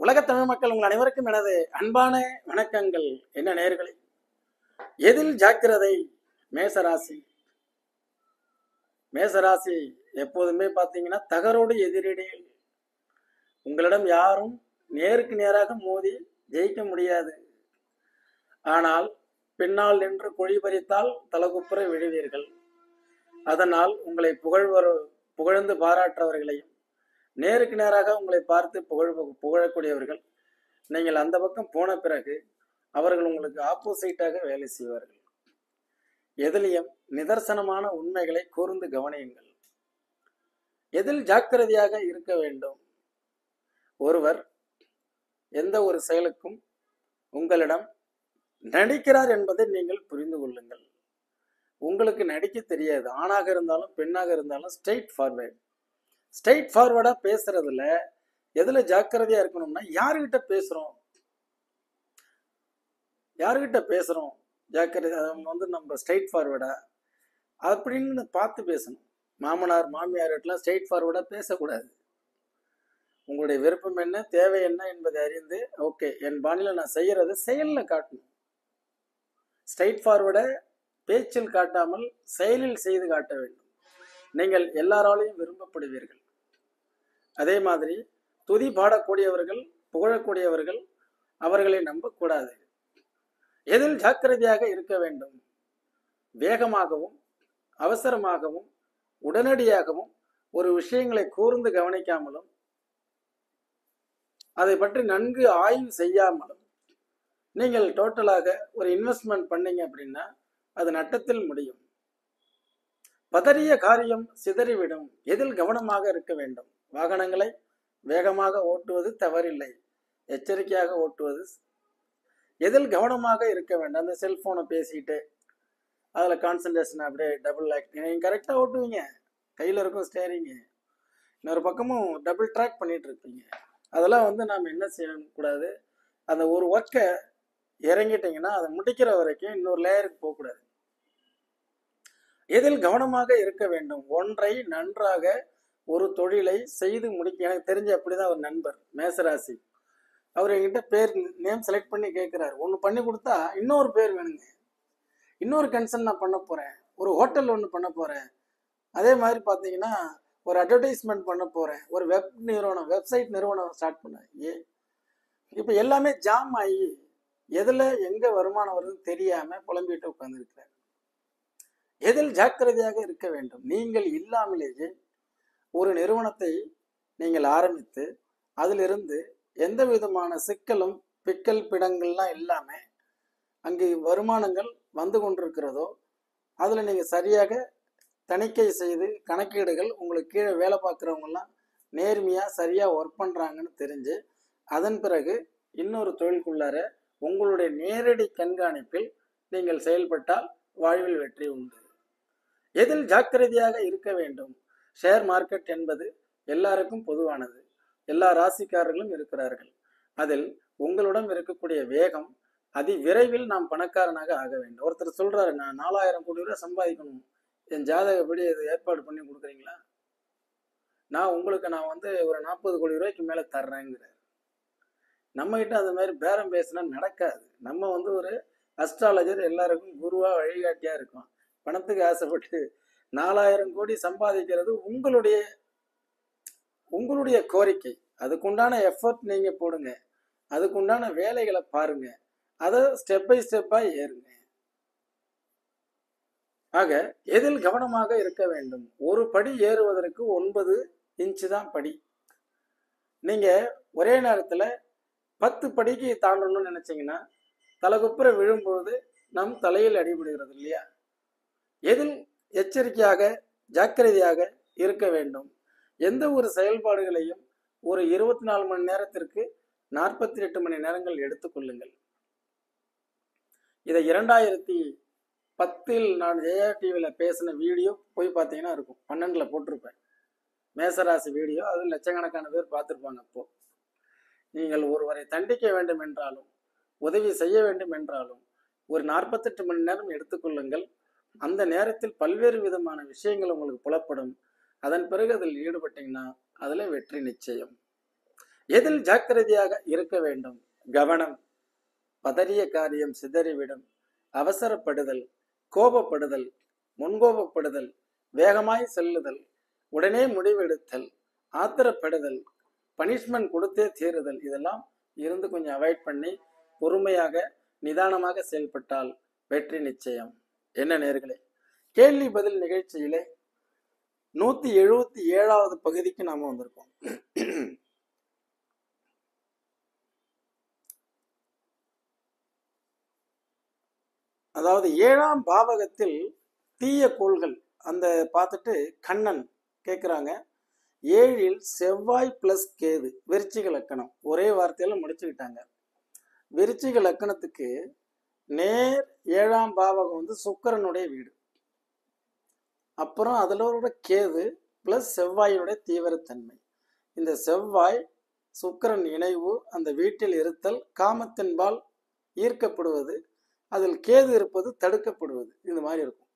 உலகத் தமிழ் மக்கள் உங்கள் அனைவருக்கும் எனது அன்பான வணக்கங்கள். என்ன நேயர்களே, எதில் ஜாக்கிரதை? மேசராசி. மேசராசி எப்போதுமே பார்த்தீங்கன்னா தகரோடு எதிரிடையில். உங்களிடம் யாரும் நேருக்கு நேராக மோதி ஜெயிக்க முடியாது. ஆனால் பின்னால் நின்று குழி பறித்தால் தலகுப்புற விழுவீர்கள். அதனால் உங்களை புகழ்ந்து பாராட்டுறவர்களையும் நேருக்கு நேராக உங்களை பார்த்து புகழக்கூடியவர்கள் நீங்கள் அந்த பக்கம் போன பிறகு அவர்கள் உங்களுக்கு ஆப்போசிட்டாக வேலை செய்வார்கள். எதிலையும் நிதர்சனமான உண்மைகளை கூர்ந்து கவனியுங்கள். எதில் ஜாக்கிரதையாக இருக்க வேண்டும்? ஒருவர் எந்த ஒரு செயலுக்கும் உங்களிடம் நடிக்கிறார் என்பதை நீங்கள் புரிந்து கொள்ளுங்கள். உங்களுக்கு நடிக்க தெரியாது. ஆணாக இருந்தாலும் பெண்ணாக இருந்தாலும் ஸ்ட்ரெயிட் ஃபார்வர்டா பேசுறதுல எதுல ஜாக்கிரதையா இருக்கணும்னா, யாருகிட்ட பேசுறோம் ஜாக்கிரதை நம்ம ஸ்ட்ரெயிட் ஃபார்வர்டா அப்படின்னு பார்த்து பேசணும். மாமனார் மாமியார்கிட்டலாம் ஸ்ட்ரெயிட் ஃபார்வர்டா பேசக்கூடாது. உங்களுடைய விருப்பம் என்ன, தேவை என்ன என்பதை அறிந்து ஓகே என் பாணியில நான் செய்யறது செயல்ல காட்டணும். ஸ்ட்ரெயிட் ஃபார்வர்டை பேச்சில் காட்டாமல் செயலில் செய்து காட்ட வேண்டும். நீங்கள் எல்லாராலையும் விரும்பப்படுவீர்கள். அதே மாதிரி துதி பாடக்கூடியவர்கள், புகழக்கூடியவர்கள், அவர்களை நம்பக்கூடாது. எதில் ஜாக்கிரதையாக இருக்க வேண்டும்? வேகமாகவும் அவசரமாகவும் உடனடியாகவும் ஒரு விஷயங்களை கூர்ந்து கவனிக்காமலும் அதை பற்றி நன்கு ஆய்வு செய்யாமலும் நீங்கள் டோட்டலாக ஒரு இன்வெஸ்ட்மெண்ட் பண்ணீங்க அப்படின்னா அது நட்டத்தில் முடியும். பதறிய காரியம் சிதறிவிடும். எதில் கவனமாக இருக்க வேண்டும்? வாகனங்களை வேகமாக ஓட்டுவது தவறில்லை, எச்சரிக்கையாக ஓட்டுவது. எதில் கவனமாக இருக்க வேண்டும்? அந்த செல்போனை பேசிட்டு அதில் கான்சன்ட்ரேஷன் அப்படியே டபுள் ஆக்ட். நீங்கள் கரெக்டாக ஓட்டுவீங்க, கையில் இருக்கும் ஸ்டேரிங்கு, இன்னொரு பக்கமும் டபுள் ட்ராக் பண்ணிட்டு இருப்பீங்க. அதெல்லாம் நாம் என்ன செய்யக்கூடாது, அந்த ஒரு ஒர்க்கை இறங்கிட்டீங்கன்னா அதை முடிக்கிற வரைக்கும் இன்னொரு லேயருக்கு போகக்கூடாது. எதில் கவனமாக இருக்க வேண்டும்? ஒன்றை நன்றாக ஒரு தொழிலை செய்து முடிக்க. எனக்கு தெரிஞ்ச அப்படிதான் ஒரு நண்பர் மேசராசி, அவர் என்கிட்ட பேர் நேம் செலக்ட் பண்ணி கேட்கிறாரு. ஒன்று பண்ணி கொடுத்தா இன்னொரு பேர் வேணுங்க, இன்னொரு கன்சர்ன் நான் பண்ண போறேன், ஒரு ஹோட்டல் ஒன்று பண்ண போறேன், அதே மாதிரி பார்த்தீங்கன்னா ஒரு அட்வர்டைஸ்மெண்ட் பண்ண போறேன், ஒரு வெப்சைட் நிறுவனம் ஸ்டார்ட் பண்ண. இப்போ எல்லாமே ஜாம் ஆகி எதுல எங்க வருமானம் வருதுன்னு தெரியாம புலம்பிட்டு உட்கார்ந்துருக்கிறார். எதில் ஜாக்கிரதையாக இருக்க வேண்டும்? நீங்கள் இல்லாமலேயே ஒரு நிறுவனத்தை நீங்கள் ஆரம்பித்து அதிலிருந்து எந்த விதமான சிக்கலும் பிடங்கள்லாம் இல்லாம அங்கே வருமானங்கள் வந்து கொண்டிருக்கிறதோ அதுல நீங்க சரியாக தணிக்கை செய்து கணக்கீடுகள் உங்களுக்கு கீழே வேலை பார்க்குறவங்கலாம் நேர்மையா சரியா ஒர்க் பண்றாங்கன்னு தெரிஞ்சு அதன் பிறகு இன்னொரு தொழிலுக்குள்ளார உங்களுடைய நேரடி கண்காணிப்பில் நீங்கள் செயல்பட்டால் வாழ்வில் வெற்றி உண்டு. எதில் ஜாக்கிரதையாக இருக்க வேண்டும்? ஷேர் மார்க்கெட் என்பது எல்லாருக்கும் பொதுவானது. எல்லா ராசிக்காரர்களும் இருக்கிறார்கள். அதில் உங்களிடம் இருக்கக்கூடிய வேகம் அதி விரைவில் நாம் பணக்காரனாக ஆக வேண்டும். ஒருத்தர் சொல்றாரு, நான் 4000 கோடி ரூபாய் சம்பாதிக்கணும், என் ஜாதகப்படி இது ஏற்பாடு பண்ணி கொடுக்குறீங்களா? நான் ஒரு 40 கோடி ரூபாய்க்கு மேல தர்றேங்கிறார். நம்ம கிட்ட அந்த மாதிரி பேரம் பேசினா நடக்காது. நம்ம ஒரு அஸ்ட்ராலஜர், எல்லாருக்கும் குருவா வழிகாட்டியா இருக்கும். பணத்துக்கு ஆசைப்பட்டு 4000 கோடி சம்பாதிக்கிறது உங்களுடைய கோரிக்கை. அதுக்குண்டான எஃபர்ட் நீங்க போடுங்க, அதுக்குண்டான வேலைகளை பாருங்க, அதை ஸ்டெப் பை ஸ்டெப்பா ஏறுங்க. ஆக எதில் கவனமாக இருக்க வேண்டும்? ஒரு படி ஏறுவதற்கு 9 இன்ச்சு தான் படி. நீங்க ஒரே நேரத்துல 10 படிக்கு தாண்டணும்னு நினைச்சீங்கன்னா தலைகுப்புற விழும்பொழுது நம் தலையில் அடிபடுகிறது இல்லையா? எதில் எச்சரிக்கையாக ஜாக்கிரதையாக இருக்க வேண்டும்? எந்த ஒரு செயல்பாடுகளையும் ஒரு 24 மணி நேரத்திற்கு 48 மணி நேரங்கள் எடுத்துக்கொள்ளுங்கள். இதை 2010 நான் ஜெயா டிவியில பேசின வீடியோ போய் பார்த்தீங்கன்னா இருக்கும், 12ல் போட்டிருப்பேன். மேசராசி வீடியோ, அது லட்சக்கணக்கான பேர் பார்த்துருப்பாங்க. அப்போ நீங்கள் ஒருவரை தண்டிக்க வேண்டும் என்றாலும் உதவி செய்ய வேண்டும் என்றாலும் ஒரு 48 மணி நேரம் எடுத்துக்கொள்ளுங்கள். அந்த நேரத்தில் பல்வேறு விதமான விஷயங்கள் உங்களுக்கு புலப்படும். அதன் பிறகு அதில் ஈடுபட்டீங்கன்னா அதில் வெற்றி நிச்சயம். எதில் ஜாக்கிரதையாக இருக்க வேண்டும்? கவனம், பதறிய காரியம் சிதறிவிடும், அவசரப்படுதல், கோபப்படுதல், முன்கோபப்படுதல், வேகமாய் செல்லுதல், உடனே முடிவெடுத்தல், ஆத்திரப்படுதல், பனிஷ்மெண்ட் கொடுத்தே தீருதல், இதெல்லாம் இருந்து கொஞ்சம் அவாய்ட் பண்ணி பொறுமையாக நிதானமாக செயல்பட்டால் வெற்றி நிச்சயம். என்ன நேர்களே, கேள்வி பதில் நிகழ்ச்சியிலே 177வது பகுதிக்கு நாம வந்திருக்கோம். அதாவது 7ஆம் பாவகத்தில் தீய கோள்கள் அந்த பார்த்துட்டு கண்ணன் கேட்குறாங்க. 7இல் செவ்வாய் பிளஸ் கேது, விருச்சிக லக்கணம், ஒரே வார்த்தையில முடிச்சுக்கிட்டாங்க. விருச்சிக லக்கணத்துக்கு நேர் 7ஆம் பாவகம் வந்து சுக்கிரனுடைய வீடு, அப்புறம் அதில் கேது பிளஸ் செவ்வாயினுடைய தீவிரத்தன்மை. இந்த செவ்வாய் சுக்கிரன் இணைவு, அந்த வீட்டில் இருத்தல், காமத்தின்பால் ஈர்க்கப்படுவது, அதில் கேது இருப்பது தடுக்கப்படுவது, இந்த மாதிரி இருக்கும்.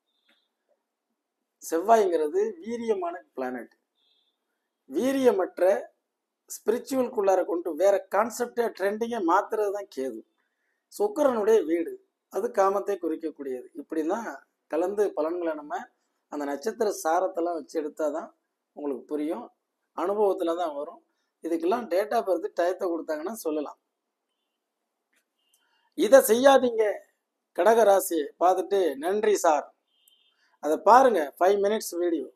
செவ்வாய்ங்கிறது வீரியமான பிளானட். வீரியமற்ற ஸ்பிரிச்சுவல்குள்ளார கொண்டு வேற கான்செப்டே ட்ரெண்டிங்கை மாத்துறது தான் கேது. சுக்கிரனுடைய வீடு, அது காமத்தை குறிக்கக்கூடியது. இப்படிதான் கலந்து பலன்களை நம்ம அந்த நட்சத்திர சாரத்தெல்லாம் வச்சு எடுத்தாதான் உங்களுக்கு புரியும், அனுபவத்துல தான் வரும். இதுக்கெல்லாம் டேட்டா பர்த் டயத்தை கொடுத்தாங்கன்னா சொல்லலாம். இதை செய்யாதீங்க கடகராசி பார்த்துட்டு நன்றி சார், அதை பாருங்க 5 மினிட்ஸ் வீடியோ,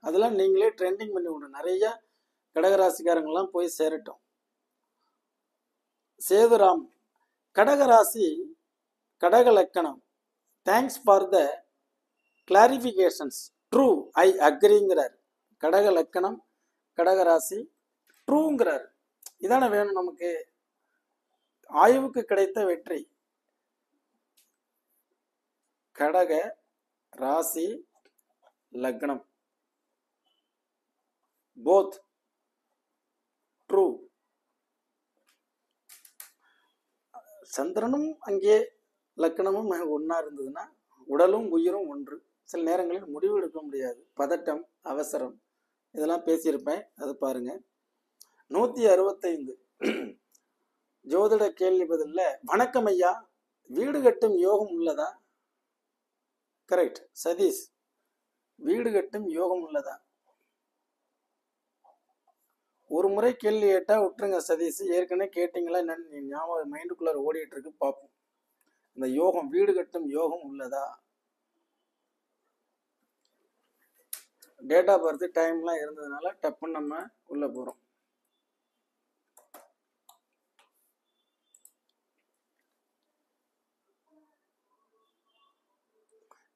அதெல்லாம் நீங்களே ட்ரெண்டிங் பண்ணி விடுங்க, நிறைய கடகராசிக்காரங்கெல்லாம் போய் சேரட்டும். சேதுராம், கடகராசி கடக லக்கணம், thanks for the clarifications, true I அக்ரிங்கிறார். கடக லக்கணம் கடகராசி ட்ரூங்கிறார். இதான வேணும் நமக்கு, ஆய்வுக்கு கிடைத்த வெற்றி. கடக ராசி லக்னம் போத் ட்ரூ. சந்திரனும் அங்கே லக்கணமும் ஒன்னா இருந்ததுன்னா உடலும் உயிரும் ஒன்று. சில நேரங்களில் முடிவு எடுக்க முடியாது, பதட்டம், அவசரம், இதெல்லாம் பேசியிருப்பேன், அது பாருங்க. 165 ஜோதிட கேள்வி பதில்ல, வணக்கம் ஐயா, வீடு கட்டும் யோகம் உள்ளதா? கரெக்ட் சதீஷ், வீடு கட்டும் யோகம் உள்ளதா? ஒரு முறை கேள்வி கேட்டா விட்டுருங்க சதீஷ், ஏற்கனவே கேட்டீங்களா என்னன்னு ஞாபகம் மைண்டுக்குள்ளார ஓடிட்டு இருக்கு, பார்ப்போம். இந்த யோகம், வீடு கட்டும் யோகம் உள்ளதா? டேட்டா பர்த் டைம்லாம் இருந்ததுனால டப்புன்னு நம்ம உள்ள போறோம்.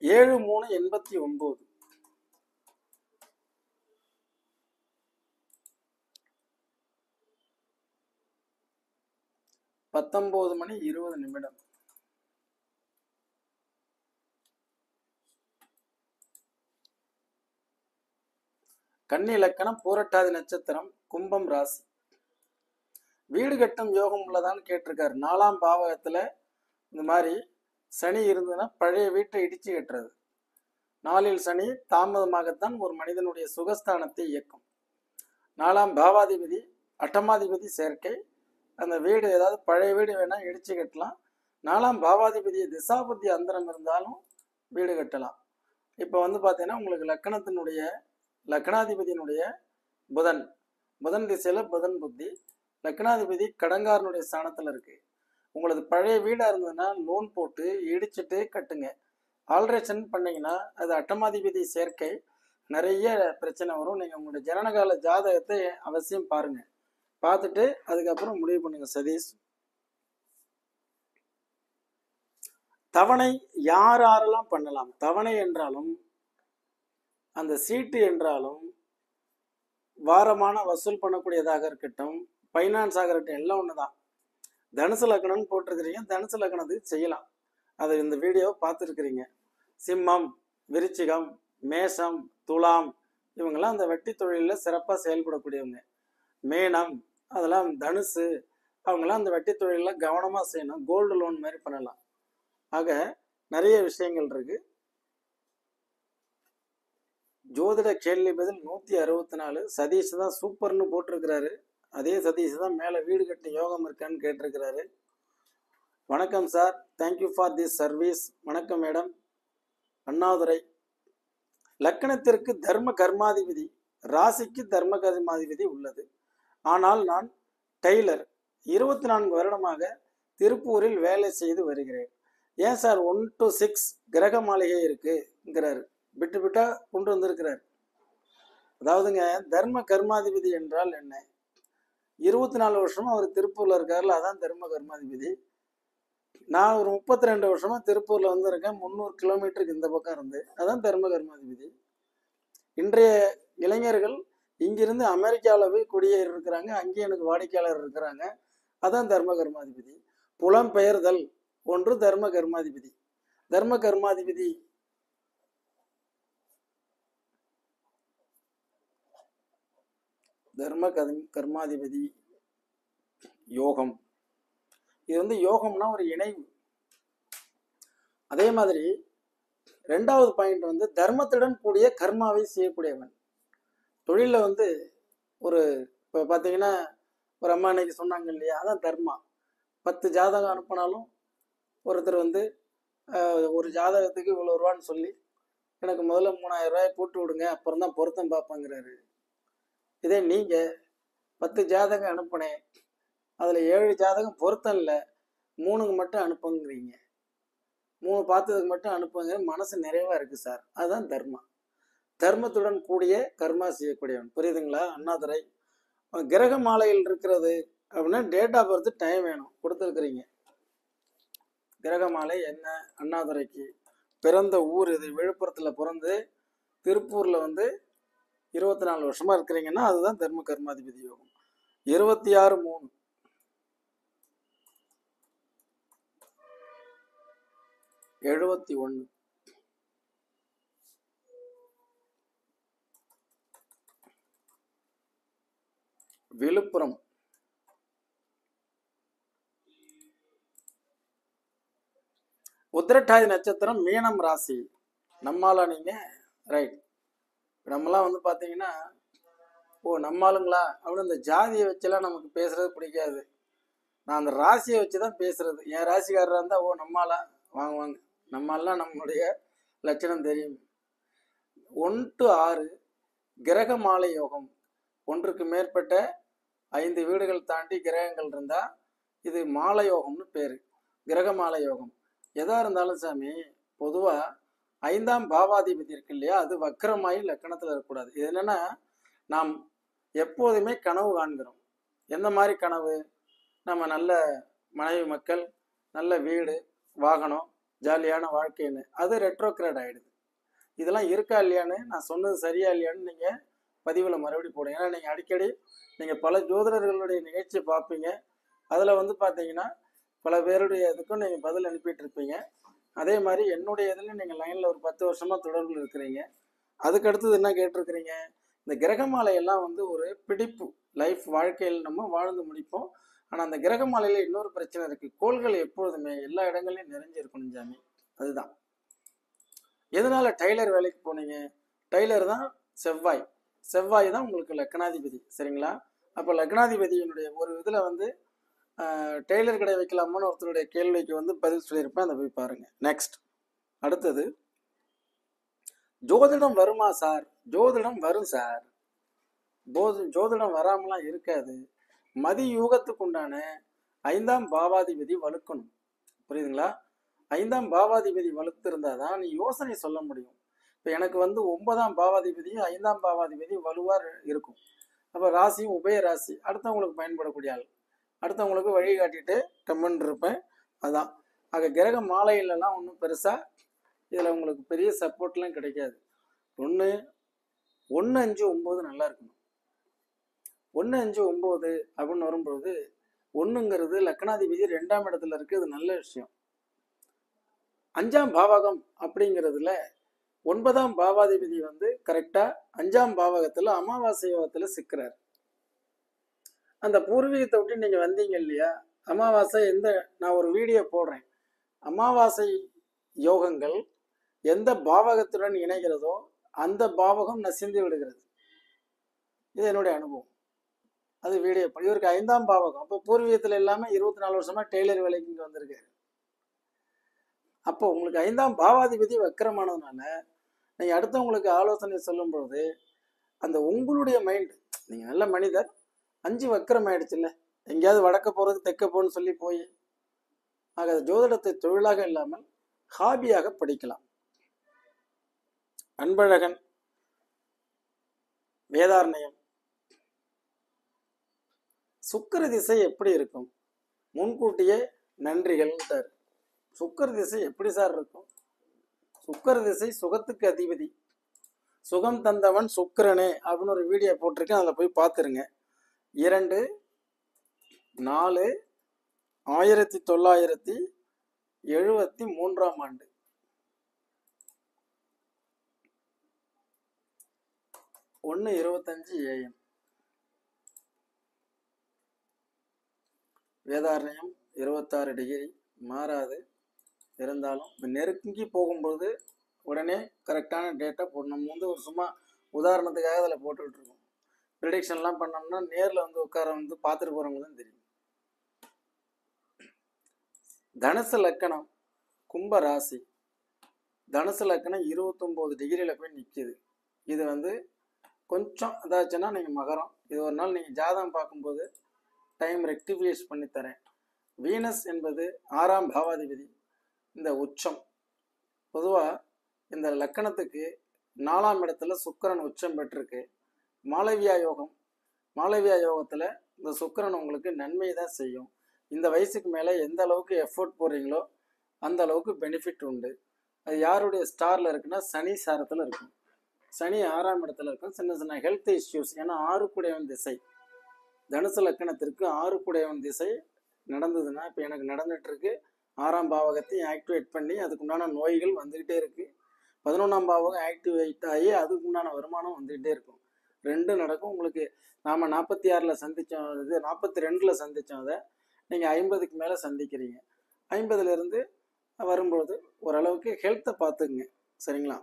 ஏழு 3/89 19:20. கன்னி இலக்கணம், பூரட்டாதி நட்சத்திரம், கும்பம் ராசி. வீடு கட்டும் யோகம் உள்ளதான்னு கேட்டிருக்காரு. 4ஆம் பாவகத்துல இந்த மாதிரி சனி இருந்ததுன்னா பழைய வீட்டை இடிச்சு கட்டுறது. 4இல் சனி தாமதமாகத்தான் ஒரு மனிதனுடைய சுகஸ்தானத்தை இயக்கும். 4ஆம் பாவாதிபதி அட்டமாதிபதி சேர்க்கை, அந்த வீடு ஏதாவது பழைய வீடு வேணா இடிச்சு கட்டலாம். 4ஆம் பாவாதிபதி திசாபுத்தி அந்தரம் இருந்தாலும் வீடு கட்டலாம். இப்போ வந்து பார்த்தீங்கன்னா உங்களுக்கு லக்கணத்தினுடைய லக்னாதிபதியினுடைய புதன் திசையில புதன் புத்தி, லக்னாதிபதி கடங்காரனுடைய ஸ்தானத்துல இருக்கு. உங்களது பழைய வீடா இருந்ததுன்னா லோன் போட்டு இடிச்சுட்டு கட்டுங்க. ஆல்ட்ரேஷன் பண்ணீங்கன்னா அது அட்டமாதிபதி சேர்க்கை, நிறைய பிரச்சனை வரும். நீங்க உங்களுடைய ஜனனகால ஜாதகத்தை அவசியம் பாருங்க, பார்த்துட்டு அதுக்கப்புறம் முடிவு பண்ணுங்க சதீஷ். தவணை யாரெல்லாம் பண்ணலாம்? தவணை என்றாலும் அந்த சீட்டு என்றாலும் வாரமான வசூல் பண்ணக்கூடியதாக இருக்கட்டும், ஃபைனான்ஸாக இருக்கட்டும், எல்லாம் ஒண்ணுதான். தனுசு லக்னம்னு போட்டிருக்கிறீங்க, தனுசு லக்னத்துக்கு செய்யலாம். அது இந்த வீடியோ பார்த்துருக்கிறீங்க. சிம்மம், விருச்சிகம், மேஷம், துலாம், இவங்கெல்லாம் அந்த வெட்டி தொழிலில் சிறப்பாக செயல்படக்கூடியவங்க. மேனம், அதெல்லாம் தனுசு, அவங்கெல்லாம் அந்த வெட்டி தொழிலில் கவனமாக செய்யணும். கோல்டு லோன் மாதிரி பண்ணலாம். ஆக நிறைய விஷயங்கள் இருக்கு. ஜோதிட கேள்வி பதில் 164. சதீஷ் தான் சூப்பர்னு போட்டிருக்கிறாரு, அதே சதீஷ் தான் மேலே வீடு கட்டி யோகம் இருக்கான்னு கேட்டிருக்கிறாரு. வணக்கம் sir, thank you for this service. வணக்கம் மேடம். அண்ணாதுரை, லக்கணத்திற்கு தர்ம கர்மாதிபதி, ராசிக்கு தர்ம கர்மாதிபதி உள்ளது. ஆனால் நான் டெய்லர், 24 வருடமாக திருப்பூரில் வேலை செய்து வருகிறேன். ஏன் சார் 1 to 6 கிரக மாளிகை இருக்குங்கிறாரு. விட்டு விட்டா கொண்டு வந்திருக்கிறார். அதாவதுங்க, தர்ம கர்மாதிபதி என்றால் என்ன? 24 வருஷமா அவர் திருப்பூர்ல இருக்காருல, அதான் தர்ம கர்மாதிபதி. நான் ஒரு 32 வருஷமா திருப்பூர்ல இருக்கேன், 300 கிலோமீட்டருக்கு இந்த பக்கம் இருந்து, அதான் தர்ம கர்மாதிபதி. இன்றைய இளைஞர்கள் இங்கிருந்து அமெரிக்காவில் போய் குடியேறி இருக்கிறாங்க, அங்கேயும் எனக்கு வாடிக்கையாளர் இருக்கிறாங்க, அதான் தர்ம கர்மாதிபதி. புலம்பெயர்தல் ஒன்று தர்ம கர்மாதிபதி. தர்ம கர்மாதிபதி கர்மாதிபதி யோகம். இது யோகம்னா ஒரு இணைவு. அதே மாதிரி 2வது பாயிண்ட் தர்மத்துடன் கூடிய கர்மாவை செய்யக்கூடியவன். தொழிலில் ஒரு இப்போ பார்த்தீங்கன்னா, ஒரு அம்மா இன்னைக்கு சொன்னாங்க இல்லையா, அதான் தர்மா. 10 ஜாதகம் அனுப்பினாலும் ஒருத்தர் ஒரு ஜாதகத்துக்கு இவ்வளோ ரூபான்னு சொல்லி எனக்கு முதல்ல 3000 ரூபாய் போட்டு விடுங்க, அப்புறம் தான் பொருத்தம் பார்ப்பாங்கிறாரு. இதே நீங்கள் 10 ஜாதகம் அனுப்பினேன், அதில் 7 ஜாதகம் பொருத்தம் இல்லை, 3க்கு மட்டும் அனுப்புங்கிறீங்க. 3 பார்த்ததுக்கு மட்டும் அனுப்புங்க, மனசு நிறைவாக இருக்குது சார். அதுதான் தர்மா. தர்மத்துடன் கூடிய கர்மா செய்யக்கூடியவன். புரியுதுங்களா அண்ணாதுரை? கிரக மாலையில் இருக்கிறது அப்படின்னா டேட் ஆஃப் பர்த் டைம் வேணும், கொடுத்துருக்குறீங்க. கிரக மாலை என்ன? அண்ணாதுரைக்கு பிறந்த ஊர் இது. விழுப்புரத்தில் பிறந்து திருப்பூரில் 24 வருஷமா இருக்கிறீங்கன்னா அதுதான் தர்ம கர்மாதிபதி யோகம். 26/3/71. விழுப்புரம். உத்திரட்டாதி நட்சத்திரம், மீனம் ராசி. நம்மாலா நீங்க? ரைட். நம்மலாம் பார்த்தீங்கன்னா, ஓ நம்மாளுங்களா அப்படின்னு இந்த ஜாதியை வச்செல்லாம் நமக்கு பேசுறது பிடிக்காது. நான் அந்த ராசியை வச்சு தான் பேசுறது. என் ராசிக்காரராக இருந்தால் ஓ நம்மாலா வாங்க வாங்க, நம்மளாம் நம்மளுடைய லட்சணம் தெரியும். 1 to 6 கிரக மாலை யோகம். 1க்கு மேற்பட்ட 5 வீடுகள் தாண்டி கிரகங்கள் இருந்தால் இது மாலை யோகம்னு பேர். கிரக மாலை யோகம் எதாக இருந்தாலும் சாமி, பொதுவாக 5ஆம் பாவாதிபதி இருக்கு இல்லையா, அது வக்கரமாயி லக்கணத்தில் இருக்கக்கூடாது. இது என்னன்னா, நாம் எப்போதுமே கனவு காண்கிறோம். எந்த மாதிரி கனவு? நம்ம நல்ல மனைவி மக்கள், நல்ல வீடு, வாகனம், ஜாலியான வாழ்க்கைன்னு. அது ரெட்ரோக்ரேட் ஆகிடுது. இதெல்லாம் இருக்கா இல்லையான்னு, நான் சொன்னது சரியா இல்லையான்னு நீங்கள் பதிவில் மறுபடியும் போடுங்க. ஏன்னா நீங்கள் அடிக்கடி பல ஜோதிடர்களுடைய நிகழ்ச்சியை பார்ப்பீங்க. அதில் பார்த்தீங்கன்னா பல பேருடைய இதுக்கும் நீங்கள் பதில் அனுப்பிட்டு இருப்பீங்க. அதே மாதிரி என்னுடைய இதில் நீங்கள் லைனில் ஒரு 10 வருஷமாக தொடர்பில் இருக்கிறீங்க. அதுக்கு அடுத்தது என்ன கேட்டிருக்கிறீங்க? இந்த கிரகமாலையெல்லாம் ஒரு பிடிப்பு, லைஃப் வாழ்க்கையில் நம்ம வாழ்ந்து முடிப்போம். ஆனால் அந்த கிரகமாலையில் இன்னொரு பிரச்சனை இருக்குது. கோள்கள் எப்பொழுதுமே எல்லா இடங்களையும் நிறைஞ்சிருக்கணும் சாமி. அதுதான். எதனால டெய்லர் வேலைக்கு போனீங்க? டெய்லர் தான் செவ்வாய். செவ்வாய் தான் உங்களுக்கு லக்னாதிபதி. சரிங்களா? அப்போ லக்னாதிபதியினுடைய ஒரு இதில் டெய்லர் கடை வைக்கலாமான்னு ஒருத்தருடைய கேள்விக்கு பதில் சொல்லியிருப்பேன். அதை போய் பாருங்க. நெக்ஸ்ட், அடுத்தது ஜோதிடம் வருமா சார்? ஜோதிடம் வரும் சார். ஜோதிடம் வராமலாம் இருக்காது. மதி யூகத்துக்கு உண்டான 5ஆம் பாவாதிபதி வலுக்கணும். புரியுதுங்களா? 5ஆம் பாவாதிபதி வலுத்து இருந்தால் தான் நீ யோசனை சொல்ல முடியும். இப்போ எனக்கு 9ஆம் பாவாதிபதியும் 5ஆம் பாவாதிபதி வலுவாக இருக்கும். அப்போ ராசியும் உபய ராசி, அடுத்தவங்களுக்கு பயன்படக்கூடிய ஆள், அடுத்தவங்களுக்கு வழிகாட்டிட்டு கம்மன் இருப்பேன். அதான். ஆக கிரக மாலையிலலாம் ஒன்றும் பெருசாக இதில் உங்களுக்கு பெரிய சப்போர்ட்லாம் கிடைக்காது. 1, 5, 9 நல்லா இருக்கணும். 1, 5, 9 அப்படின்னு வரும்போது 1ங்கிறது லக்னாதிபதி 2ஆம் இடத்துல இருக்குது. அது நல்ல விஷயம். 5ஆம் பாவகம் அப்படிங்கிறதுல 9ஆம் பாவாதிபதி கரெக்டாக 5ஆம் பாவகத்தில் அமாவாசை யோகத்தில் சிக்கிறார். அந்த பூர்வீகத்தை விட்டு நீங்கள் வந்தீங்க இல்லையா, அமாவாசை நான் ஒரு வீடியோ போடுறேன். அமாவாசை யோகங்கள் எந்த பாவகத்துடன் இணைகிறதோ அந்த பாவகம் நசிந்து விடுகிறது. இது என்னுடைய அனுபவம். அது வீடியோ. இவருக்கு 5ஆம் பாவகம். அப்போ பூர்வீகத்தில் இல்லாமல் 24 வருஷமா டெய்லர் வேலைக்கு இங்கே வந்திருக்காரு. அப்போ உங்களுக்கு 5ஆம் பாவாதிபதி வக்கரமானதுனால நீங்கள் அடுத்தவங்களுக்கு ஆலோசனை சொல்லும் பொழுது அந்த உங்களுடைய மைண்ட், நீங்கள் நல்ல மனிதர், 5 வக்கரம் ஆயிடுச்சுல்ல, எங்கேயாவது வடக்க போகிறது தெற்க போன்னு சொல்லி போய் ஆக ஜோதிடத்தை தொழிலாக இல்லாமல் ஹாபியாக படிக்கலாம். அன்பழகன் வேதாரண்யம் சுக்கிர திசை எப்படி இருக்கும்? முன்கூட்டியே நன்றிகள்ன்றார். சுக்கிர திசை எப்படி சார் இருக்கும்? சுக்கிர திசை சுகத்துக்கு அதிபதி, சுகம் தந்தவன் சுக்கிரனே அப்படின்னு ஒரு வீடியோ போட்டிருக்கேன், அதில் போய் பார்த்துருங்க. 2/4/1973 ஆண்டு. ஒன்று 25 AM. வேதாரண்யம் 26 டிகிரி மாறாது. இருந்தாலும் நெருங்கி போகும்போது உடனே கரெக்டான டேட்டா போடணும். நம்ம வந்து ஒரு சும்மா உதாரணத்துக்காக அதில் போட்டுக்கிட்டு இருக்கோம். ப்ரிடிக்ஷன்லாம் பண்ணோம்னா நேரில் வந்து உட்கார வந்து பார்த்துட்டு போகிறவங்க தான் தெரியும். தனுசு லக்கணம் கும்ப ராசி. தனுசு லக்கணம் 29 டிகிரியில் போய் நிற்கிது. இது வந்து கொஞ்சம் இதாச்சுன்னா நீங்கள் மகரம். இது ஒரு நாள் நீங்கள் ஜாதகம் பார்க்கும்போது டைம் ரெக்டிஃபைஸ் பண்ணி தரேன். வீனஸ் என்பது 6ஆம் பாவாதிபதி. இந்த உச்சம் பொதுவாக இந்த லக்கணத்துக்கு 4ஆம் இடத்துல சுக்கிரன் உச்சம் பெற்றிருக்கு. மாளவியா யோகம். மாளவியா யோகத்தில் இந்த சுக்கிரன் உங்களுக்கு நன்மை தான் செய்யும். இந்த வயசுக்கு மேலே எந்த அளவுக்கு எஃபோர்ட் போடுறீங்களோ அந்த அளவுக்கு பெனிஃபிட் உண்டு. அது யாருடைய ஸ்டாரில் இருக்குன்னா சனி சாரத்தில் இருக்கும். சனி 6ஆம் இடத்துல இருக்கும். சின்ன சின்ன ஹெல்த் இஷ்யூஸ். ஏன்னா 6 கூடையவன் திசை. தனுசு லக்கணத்திற்கு 6 கூடையவன் திசை நடந்ததுன்னா, இப்போ எனக்கு நடந்துட்டு இருக்கு, 6ஆம் பாவகத்தையும் ஆக்டிவேட் பண்ணி அதுக்குண்டான நோய்கள் வந்துக்கிட்டே இருக்கு. 11ஆம் பாவகம் ஆக்டிவேட் ஆகி அதுக்குண்டான வருமானம் வந்துக்கிட்டே இருக்கும். 2 நடக்கும். உங்களுக்கு நாம் 46ல் சந்தித்தோம், இது 42ல் சந்தித்தோம். அதை நீங்கள் 50க்கு மேலே சந்திக்கிறீங்க. 50லேருந்து வரும்பொழுது ஓரளவுக்கு ஹெல்த்தை பார்த்துக்குங்க. சரிங்களா?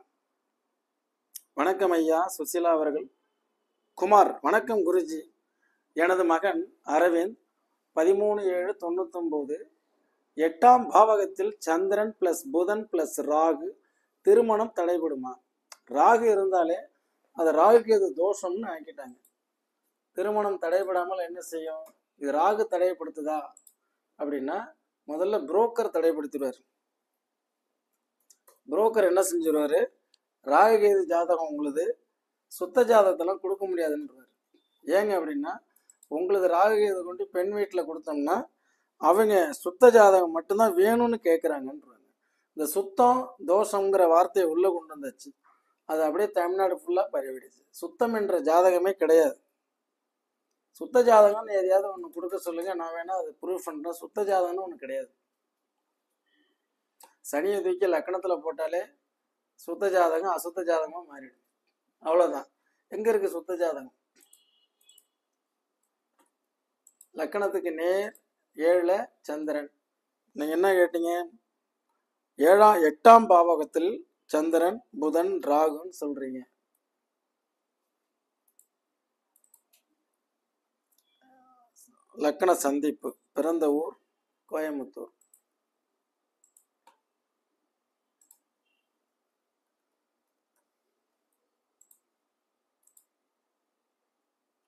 வணக்கம் ஐயா சுசிலா அவர்கள். குமார் வணக்கம் குருஜி. எனது மகன் அரவிந்த் 13/7/99 8ஆம் பாவகத்தில் சந்திரன் ப்ளஸ் புதன் ப்ளஸ் ராகு. திருமணம் தடைபடுமா? ராகு இருந்தாலே அது ராகுக்கு எது தோஷம்னு ஆக்கிட்டாங்க. திருமணம் தடைபடாமல் என்ன செய்யும்? இது ராகு தடைப்படுத்துதா அப்படின்னா முதல்ல புரோக்கர் தடைப்படுத்திடுவார். புரோக்கர் என்ன செஞ்சிருவாரு? ராகு கேது ஜாதகம் உங்களுது சுத்த ஜாதகத்தெல்லாம் கொடுக்க முடியாதுன்றார். ஏங்க அப்படின்னா உங்களது ராகு கேது கொண்டு பெண் வீட்டில் கொடுத்தோம்னா அவங்க சுத்த ஜாதகம் மட்டும்தான் வேணும்னு கேட்குறாங்கன்றாங்க. இந்த சுத்தம் தோஷங்கிற வார்த்தையை உள்ளே கொண்டு வந்தாச்சு. அது அப்படியே தமிழ்நாடு ஃபுல்லாக பரவிடுச்சு. சுத்தம் என்ற ஜாதகமே கிடையாது. சுத்த ஜாதகம்னு எதையாவது ஒன்று கொடுக்க சொல்லுங்க, நான் வேணா அதை ப்ரூவ் பண்ணுறேன். சுத்த ஜாதகம்னு ஒன்று கிடையாது. சனியை தூக்கி லக்கணத்தில் போட்டாலே சுத்த ஜாதகம் அசுத்த ஜாதகமாக மாறிடும். அவ்வளோதான். எங்கே இருக்கு சுத்த ஜாதகம்? லக்கணத்துக்கு நேர் 7 சந்திரன். நீங்கள் என்ன கேட்டீங்க? 8ஆம் பாவகத்தில் சந்திரன் புதன் ராகுன்னு சொல்றீங்க. லக்கண சந்திப்பு. பிறந்த ஊர் கோயம்புத்தூர்.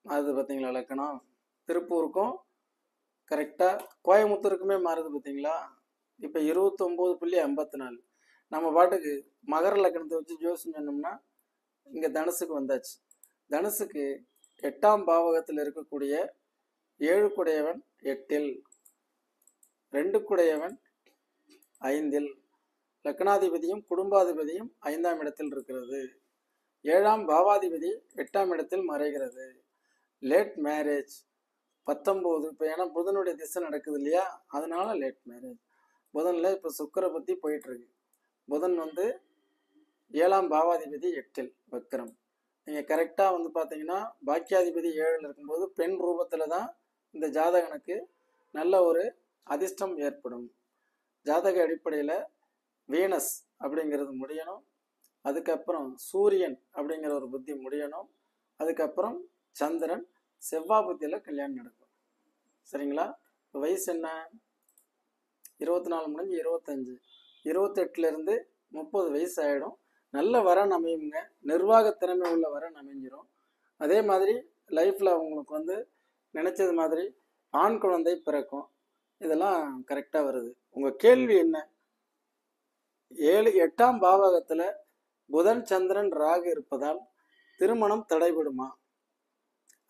அது பார்த்தீங்களா லக்கணம்? திருப்பூருக்கும் கரெக்டாக கோயம்புத்தூருக்குமே மாறுது பார்த்தீங்களா? இப்போ 29.54. நம்ம பாட்டுக்கு மகர லக்கணத்தை வச்சு ஜோசியம் சொன்னோம்னா இங்கே தனுசுக்கு வந்தாச்சு. தனுசுக்கு 8ஆம் பாவகத்தில் இருக்கக்கூடிய 7 குடையவன் 8இல், 2 குடையவன் 5இல், லக்னாதிபதியும் குடும்பாதிபதியும் 5ஆம் இடத்தில் இருக்கிறது. 7ஆம் பாவாதிபதி 8ஆம் இடத்தில் மறைகிறது. Late marriage 19. இப்போ ஏன்னா புதனுடைய திசை நடக்குது இல்லையா, அதனால லேட் மேரேஜ். புதனில் இப்போ சுக்கிர பற்றி போயிட்டுருக்கு. புதன் வந்து 7ஆம் பாவாதிபதி 8இல் வக்கரம். நீங்கள் கரெக்டாக வந்து பார்த்தீங்கன்னா பாக்கியாதிபதி 7இல் இருக்கும்போது பெண் ரூபத்தில் தான் இந்த ஜாதகனுக்கு நல்ல ஒரு அதிர்ஷ்டம் ஏற்படும். ஜாதக அடிப்படையில் வீனஸ் அப்படிங்கிறது முடியணும். அதுக்கப்புறம் சூரியன் அப்படிங்கிற ஒரு புத்தி முடியணும். அதுக்கப்புறம் சந்திரன், செவ்வாய் புத்தியில் கல்யாணம் நடக்கும். சரிங்களா? இப்போ வயசு என்ன? 24 முடிஞ்சு 25, 28லேருந்து 30 வயசு ஆகிடும். நல்ல வரன் அமையுங்க. நிர்வாக திறமை உள்ள வரன் அமைஞ்சிரும். அதே மாதிரி லைஃப்பில் அவங்களுக்கு நினச்சது மாதிரி ஆண் குழந்தை பிறக்கும். இதெல்லாம் கரெக்டாக வருது. உங்கள் கேள்வி என்ன? 8ஆம் பாவகத்தில் புதன் சந்திரன் ராகு இருப்பதால் திருமணம் தடைபடுமா?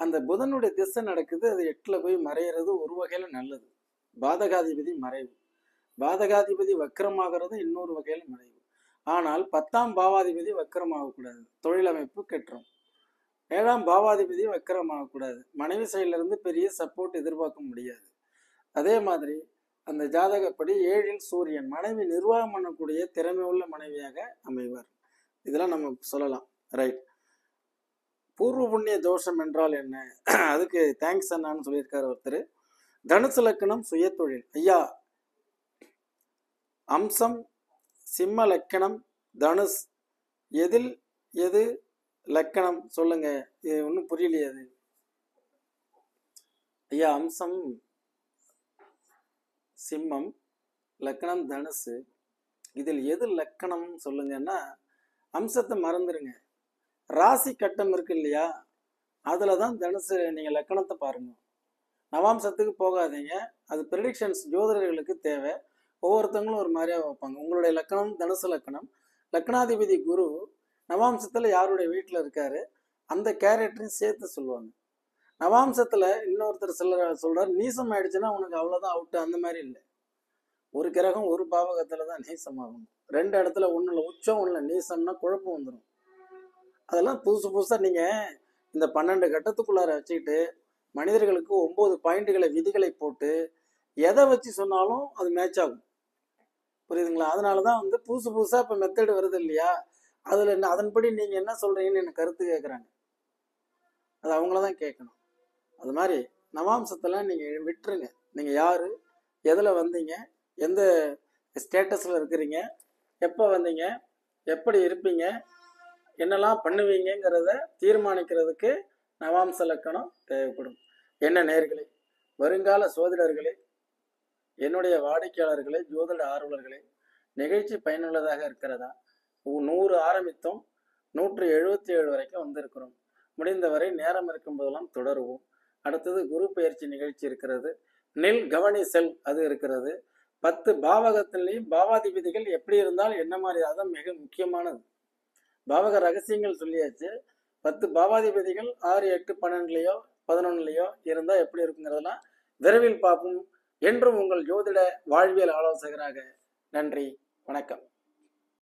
அந்த புதனுடைய திசை நடக்குது, அது 8ல் போய் மறையிறது ஒரு வகையில் நல்லது. பாதகாதிபதி மறைவு, பாதகாதிபதி வக்கரமாகிறது இன்னொரு வகையில் மறைவு. ஆனால் 10ஆம் பாவாதிபதி வக்கரமாகக்கூடாது, தொழில் அமைப்பு கெட்டுரும். 7ஆம் பாவாதிபதி வக்கரமாகக்கூடாது, மனைவி சைடிலிருந்து பெரிய சப்போர்ட் எதிர்பார்க்க முடியாது. அதே மாதிரி அந்த ஜாதகப்படி 7ல் சூரியன், மனைவி நிர்வாகம் பண்ணக்கூடிய திறமை உள்ள மனைவியாக அமைவார். இதெல்லாம் நம்ம சொல்லலாம். ரைட். பூர்வ புண்ணிய தோஷம் என்றால் என்ன? அதுக்கு தேங்க்ஸ் அண்ணான்னு சொல்லியிருக்காரு ஒருத்தர். தனுசு லக்கணம் சுய தொழில். ஐயா, அம்சம் சிம்ம லக்கணம் தனுஷ், எதில் எது லக்கணம் சொல்லுங்க. இது ஒன்றும் புரியலையே. அது ஐயா, அம்சம் சிம்மம், லக்கணம் தனுசு, இதில் எது லக்கணம் சொல்லுங்கன்னா, அம்சத்தை மறந்துடுங்க. ராசி கட்டம் இருக்கு இல்லையா, அதில் தான் தனுசு. நீங்கள் லக்கணத்தை பாருங்க, நவாம்சத்துக்கு போகாதீங்க. அது ப்ரெடிக்ஷன்ஸ் ஜோதிடர்களுக்கு தேவை. ஒவ்வொருத்தவங்களும் ஒரு மாதிரியாக வைப்பாங்க. உங்களுடைய லக்கணம் தனுசு லக்கணம், லக்னாதிபதி குரு நவாம்சத்தில் யாருடைய வீட்டில் இருக்காரு அந்த கேரக்டரையும் சேர்த்து சொல்லுவாங்க. நவாம்சத்தில் இன்னொருத்தர் சொல்கிறார் நீசம் ஆயிடுச்சுன்னா உனக்கு அவ்வளோதான் அவுட்டு. அந்த மாதிரி இல்லை. ஒரு கிரகம் ஒரு பாவகத்தில் தான் நீசமாகும். 2 இடத்துல ஒன்றில் உச்சம் ஒன்றில் நீசம்னா குழப்பம் வந்துடும். அதெல்லாம் புதுசாக நீங்கள் இந்த 12 கட்டத்துக்குள்ளார வச்சுக்கிட்டு மனிதர்களுக்கு 9 பாயிண்ட்டுகளை விதிகளை போட்டு எதை வச்சு சொன்னாலும் அது மேட்ச் ஆகும். புரியுதுங்களா? அதனால தான் புதுசாக இப்போ மெத்தடு வருது இல்லையா, அதில் என்ன அதன்படி நீங்கள் என்ன சொல்கிறீங்கன்னு எனக்கு கருத்து கேட்குறாங்க. அது அவங்கள தான் கேட்கணும். அது மாதிரி நவாம்சத்தில் நீங்கள் விட்டுருங்க. நீங்கள் யார், எதில் வந்தீங்க, எந்த ஸ்டேட்டஸில் இருக்கிறீங்க, எப்போ வந்தீங்க, எப்படி இருப்பீங்க, என்னெல்லாம் பண்ணுவீங்கிறத தீர்மானிக்கிறதுக்கு நவாம்ச லக்கணம் தேவைப்படும். என்ன நேயர்களே, வருங்கால சோதிடர்களே, என்னுடைய வாடிக்கையாளர்களே, ஜோதிட ஆர்வலர்களே, நிகழ்ச்சி பயனுள்ளதாக இருக்கிறதா? 100 ஆரம்பித்தோம், 177 வரைக்கும் வந்திருக்கிறோம். முடிந்தவரை நேரம் இருக்கும் போதெல்லாம் தொடருவோம். அடுத்தது குரு பயிற்சி நிகழ்ச்சி இருக்கிறது. நில் கவனி செல் அது இருக்கிறது. 10 பாவகத்திலையும் பாவாதிபதிகள் எப்படி இருந்தால் என்ன மாதிரி, அதான் மிக முக்கியமானது. பாவக ரகசியங்கள் சொல்லியாச்சு. 10 பாவாதிபதிகள் 6, 8, 12லையோ 11லையோ இருந்தால் எப்படி இருக்குங்கிறதெல்லாம் விரைவில் பார்ப்போம். என்றும் உங்கள் ஜோதிட வாழ்வியல் ஆலோசகராக. நன்றி, வணக்கம்.